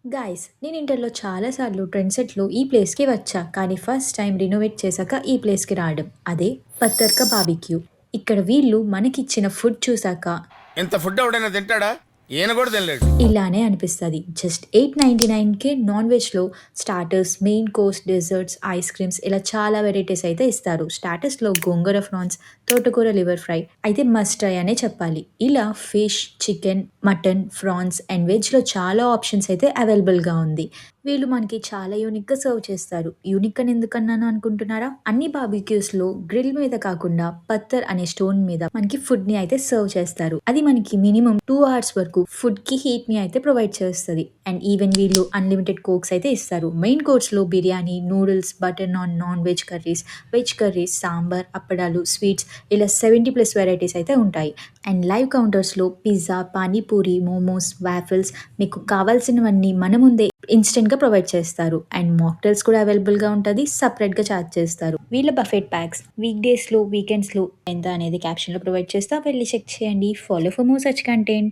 Guys, నేను ఇంటర్‌లో చాలా సార్లు ట్రెండ్ సెట్‌లో ఈ ప్లేస్‌కి వచ్చా. కానీ ఫస్ట్ టైమ్ రినోవేట్ చేశాక ఈ ప్లేస్‌కి రావడం. అదే పత్తర్‌క బార్బిక్యూ. ఇక్కడ వీళ్ళు మనకిచ్చిన ఫుడ్ చూసాక ఇంత ఫుడ్ ఎవడైనా తింటాడా? ఈయన కూడా తినలేడు. ఇలానే అనిపిస్తది. జస్ట్ 899కే నాన్ వెజ్‌లో starters, main course, desserts, ice creams ఇలా చాలా వెరైటీస్ అయితే ఇస్తారు. స్టార్టర్స్‌లో గోంగూర ఫ్రాన్స్, తోటకూర లివర్ ఫ్రై అయితే మస్ట్ ట్రై అనే చెప్పాలి. ఇలా fish, chicken, mutton, prawns and వెజ్‌లో చాలా ఆప్షన్స్ అయితే అవైలబుల్‌గా ఉంది. వీళ్ళు మనకి చాలా యూనిక్‌గా సర్వ్ చేస్తారు. యూనిక్ అని ఎందుకన్నాను అనుకుంటున్నారా? అన్ని బార్బిక్యూస్‌లో గ్రిల్ మీద కాకుండా పత్తర్ అనే స్టోన్ మీద మనకి ఫుడ్‌ని అయితే సర్వ్ చేస్తారు. అది మనకి మినిమమ్ 2 అవర్స్ వరకు ఫుడ్‌కి హీట్‌ని అయితే ప్రొవైడ్ చేస్తది. అండ్ ఈవెన్ వీళ్ళు అన్‌లిమిటెడ్ కోక్స్ అయితే ఇస్తారు. మెయిన్ కోర్స్‌లో biryani, noodles, butter naan, non veg curries, sambar, అప్పడాలు, స్వీట్స్ ఇలా 70+ వెరైటీస్ అయితే ఉంటాయి. అండ్ లైవ్ కౌంటర్స్‌లో పిజ్జా, పానీపూరి, మోమోస్, వాఫిల్స్ మీకు కావాల్సినవన్నీ మన ముందే ఇన్‌స్టంట్‌గా ప్రొవైడ్ చేస్తారు. అండ్ మాక్టైల్స్ కూడా అవైలబుల్‌గా ఉంటది. సెపరేట్‌గా చార్జ్ చేస్తారు. వీళ్ళ బఫెట్ ప్యాక్స్ వీక్ డేస్‌లో, వీకెండ్స్‌లో ఎంత అనేది క్యాప్షన్‌లో ప్రొవైడ్ చేస్తా. వెళ్లి చెక్ చేయండి. Follow for more such content.